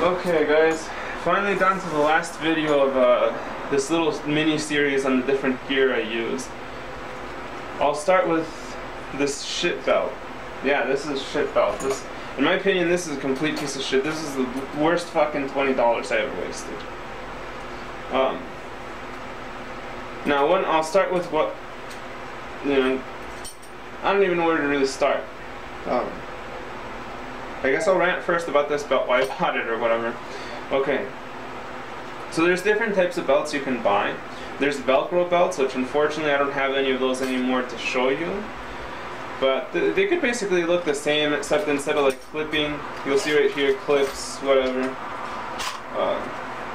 Okay guys, finally down to the last video of this little mini series on the different gear I use. I'll start with this shit belt. Yeah, this is a shit belt. This, in my opinion, this is a complete piece of shit. This is the worst fucking $20 I ever wasted. Now I'll start with what, I don't even know where to really start. I guess I'll rant first about this belt, why I bought it or whatever. Okay, so there's different types of belts you can buy. There's Velcro belts, which unfortunately I don't have any of those anymore to show you. But they could basically look the same, except instead of like clipping, you'll see right here, clips, whatever.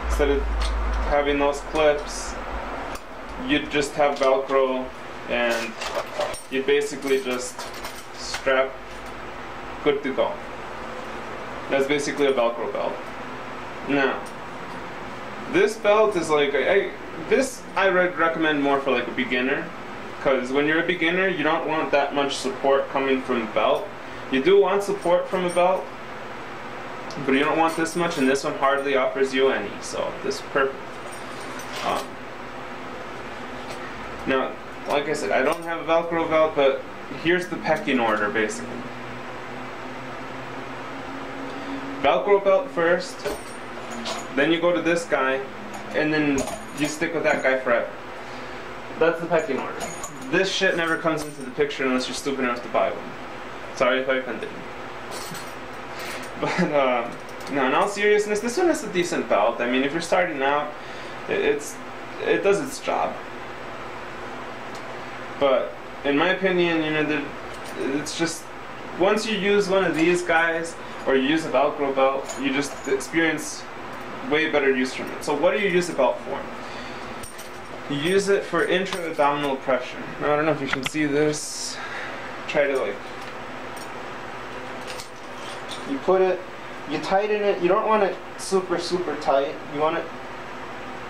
Instead of having those clips, you'd just have Velcro, and you'd basically just strap, good to go. That's basically a Velcro belt. Now, this belt is like, I would recommend more for like a beginner, because when you're a beginner, you don't want that much support coming from the belt. You do want support from a belt, but you don't want this much, and this one hardly offers you any, so this is perfect. Now, like I said, I don't have a Velcro belt, but here's the pecking order basically. Velcro belt first, then you go to this guy, and then you stick with that guy forever. That's the pecking order. This shit never comes into the picture unless you're stupid enough to buy one. Sorry if I offended you. But no, in all seriousness, this one is a decent belt. I mean, if you're starting out, it does its job. But in my opinion, it's just, once you use one of these guys, or you use a Velcro belt, you just experience way better use from it. So what do you use the belt for? You use it for intra-abdominal pressure. Now, I don't know if you can see this. Try to like, you put it, you tighten it. You don't want it super tight. You want it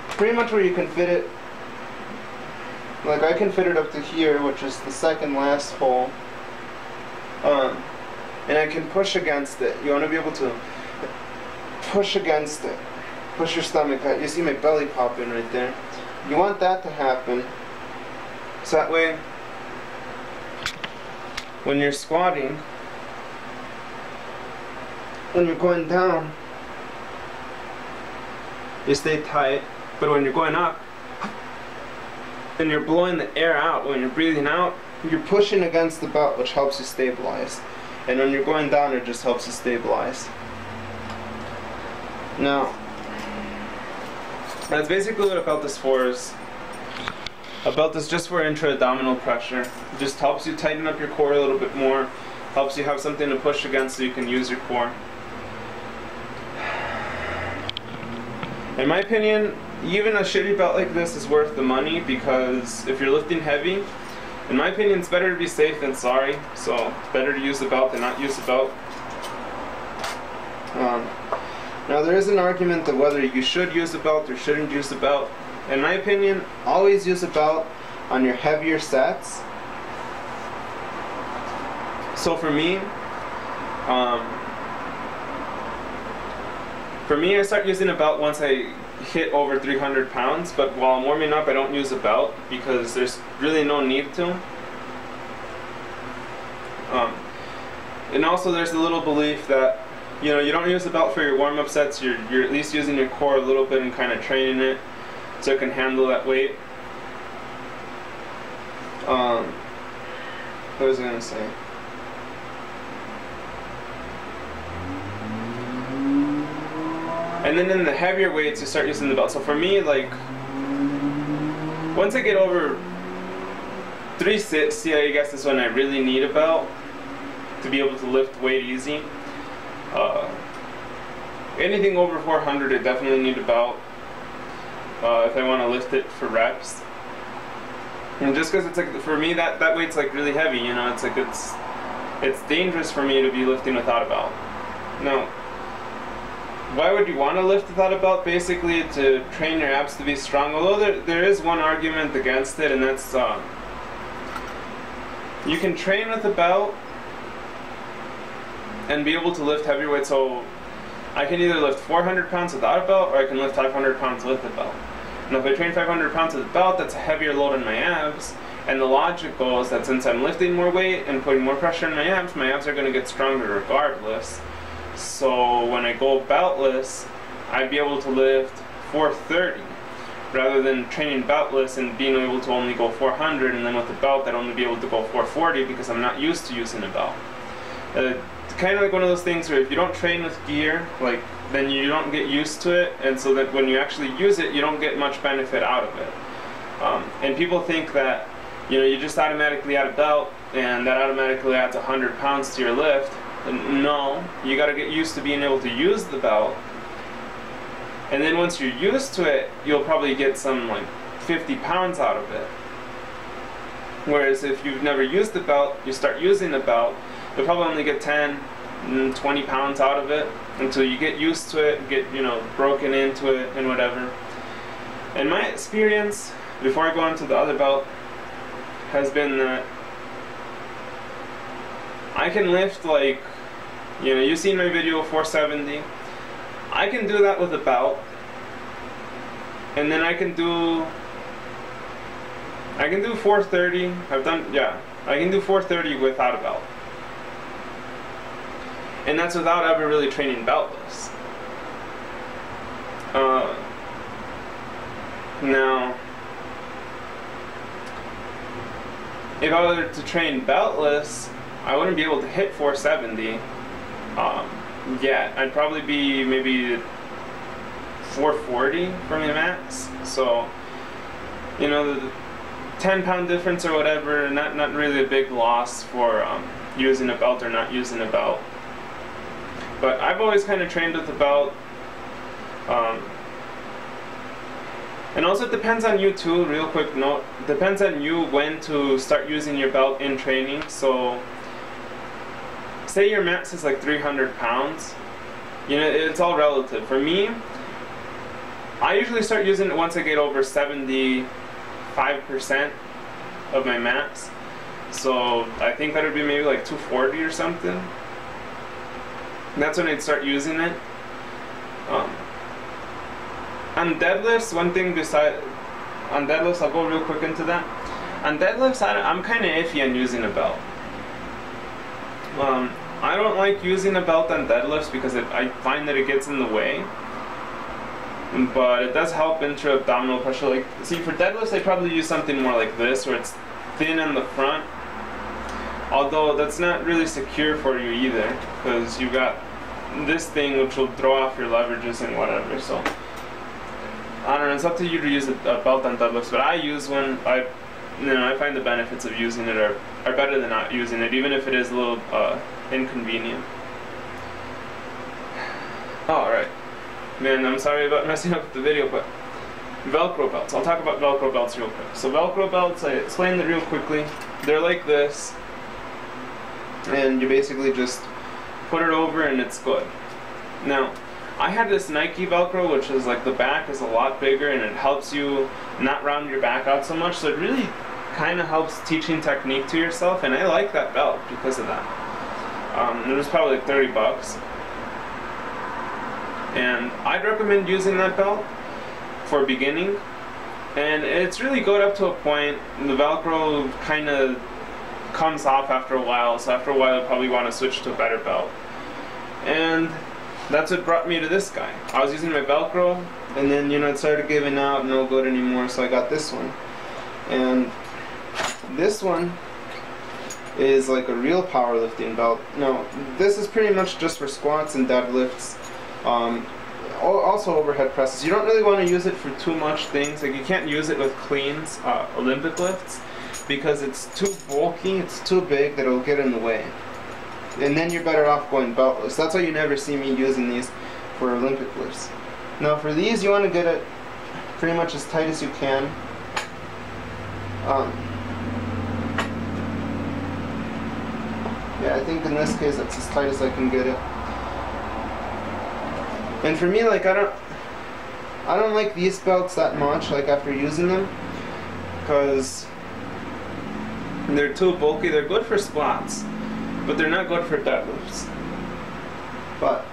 pretty much where you can fit it. Like I can fit it up to here, which is the second last hole. And I can push against it. You want to be able to push against it. Push your stomach out. You see my belly popping right there. You want that to happen. So that way, when you're squatting, when you're going down, you stay tight. But when you're going up, and you're blowing the air out, when you're breathing out, you're pushing against the belt, which helps you stabilize. And when you're going down, it just helps you stabilize. Now, that's basically what a belt is for. A belt is just for intra-abdominal pressure. It just helps you tighten up your core a little bit more, helps you have something to push against so you can use your core. In my opinion, even a shitty belt like this is worth the money, because if you're lifting heavy, in my opinion, it's better to be safe than sorry. So it's better to use the belt than not use the belt. Now there is an argument that whether you should use the belt or shouldn't use the belt. In my opinion, always use a belt on your heavier sets. So for me, I start using a belt once I hit over 300 pounds, but while I'm warming up I don't use a belt because there's really no need to. And also there's a little belief that you don't use the belt for your warm-up sets, you're at least using your core a little bit and kind of training it so it can handle that weight. What was I going to say? And then in the heavier weights, you start using the belt. So for me, like, once I get over 360, I guess is when I really need a belt to be able to lift weight easy. Anything over 400, I definitely need a belt if I want to lift it for reps. And just because it's like, for me, that weight's like really heavy, it's like it's dangerous for me to be lifting without a belt. Now, why would you want to lift without a belt? Basically to train your abs to be strong. Although there is one argument against it, and that's you can train with a belt and be able to lift heavy weights. So I can either lift 400 pounds without a belt, or I can lift 500 pounds with a belt. Now if I train 500 pounds with a belt, that's a heavier load on my abs, and the logic goes that since I'm lifting more weight and putting more pressure on my abs are going to get stronger regardless. So when I go beltless, I'd be able to lift 430 rather than training beltless and being able to only go 400, and then with the belt I'd only be able to go 440 because I'm not used to using a belt. It's kind of like one of those things where if you don't train with gear, like, then you don't get used to it, and so that when you actually use it, you don't get much benefit out of it. And people think that, you know, you just automatically add a belt and that automatically adds 100 pounds to your lift. And no, you got to get used to being able to use the belt, and then once you're used to it, you'll probably get some like 50 pounds out of it. Whereas if you've never used the belt, you start using the belt, you'll probably only get 10, 20 pounds out of it until you get used to it, get, you know, broken into it and whatever. And my experience before I go on to the other belt has been that I can lift, like, you know, you've seen my video 470. I can do that with a belt, and then I can do 430. I can do 430 without a belt, and that's without ever really training beltless. Now, if I were to train beltless, I wouldn't be able to hit 470 yet. I'd probably be maybe 440 for my max. So, you know, the 10-pound difference or whatever, not really a big loss for using a belt or not using a belt. But I've always kind of trained with a belt. And also it depends on you too, real quick note. It depends on you when to start using your belt in training. So, say your max is like 300 pounds, you know, it's all relative. For me, I usually start using it once I get over 75% of my max. So I think that would be maybe like 240 or something. And that's when I'd start using it. On deadlifts, one thing on deadlifts, I'll go real quick into that. On deadlifts, I'm kind of iffy on using a belt. I don't like using a belt on deadlifts because I find that it gets in the way. But it does help intra-abdominal pressure. Like, see, for deadlifts, I probably use something more like this, where it's thin on the front. Although that's not really secure for you either, because you got this thing which will throw off your leverages and whatever. So I don't know. It's up to you to use a belt on deadlifts. But I use one. I find the benefits of using it are better than not using it, even if it is a little inconvenient. Alright. Man, I'm sorry about messing up the video, but Velcro belts. I'll talk about Velcro belts real quick. So Velcro belts, I explained it real quickly. They're like this, and you basically just put it over and it's good. Now, I had this Nike Velcro, which is like the back is a lot bigger and it helps you not round your back out so much, so it really kind of helps teaching technique to yourself, and I like that belt because of that. It was probably like 30 bucks. And I'd recommend using that belt for beginning. And it's really good up to a point. The Velcro kind of comes off after a while, so after a while you'll probably want to switch to a better belt. And that's what brought me to this guy. I was using my Velcro, and then, you know, it started giving out, no good anymore, so I got this one. And this one is like a real powerlifting belt. Now, this is pretty much just for squats and deadlifts. Also overhead presses. You don't really want to use it for too much things. Like, you can't use it with cleans, Olympic lifts, because it's too bulky, it's too big that it'll get in the way. And then you're better off going beltless. That's why you never see me using these for Olympic lifts. Now for these, you want to get it pretty much as tight as you can. Yeah, I think in this case that's as tight as I can get it. And for me, like, I don't like these belts that much, like, after using them, because they're too bulky. They're good for squats, but they're not good for deadlifts. But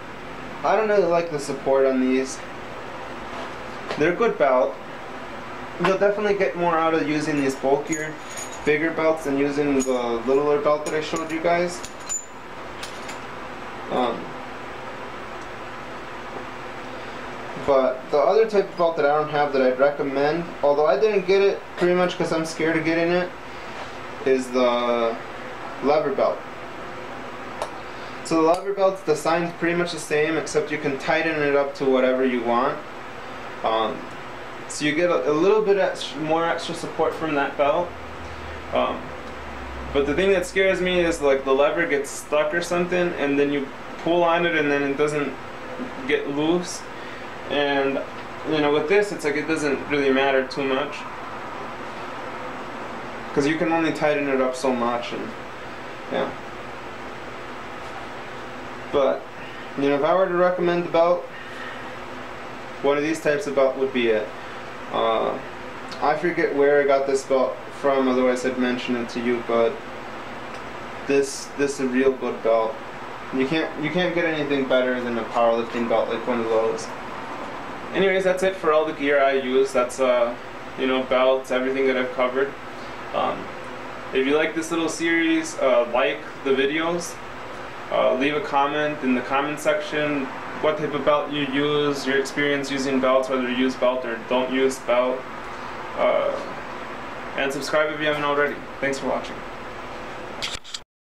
I don't really like the support on these. They're a good belt. You'll definitely get more out of using these bulkier, bigger belts than using the littler belt that I showed you guys. But the other type of belt that I don't have that I'd recommend, although I didn't get it pretty much because I'm scared of getting it, is the lever belt. So the lever belt's designed pretty much the same, except you can tighten it up to whatever you want. So you get a little bit more extra support from that belt. But the thing that scares me is like the lever gets stuck or something, and then you pull on it and then it doesn't get loose. And you know, with this, it's like it doesn't really matter too much, because you can only tighten it up so much, and yeah. But you know, if I were to recommend the belt, one of these types of belt would be it. I forget where I got this belt from, otherwise I'd mention it to you, but this is a real good belt. You can't get anything better than a powerlifting belt like one of those. Anyways, that's it for all the gear I use. That's you know, belts, everything that I've covered. If you like this little series, like the videos, leave a comment in the comment section what type of belt you use, your experience using belts, whether you use belt or don't use belt, and subscribe if you haven't already. Thanks for watching.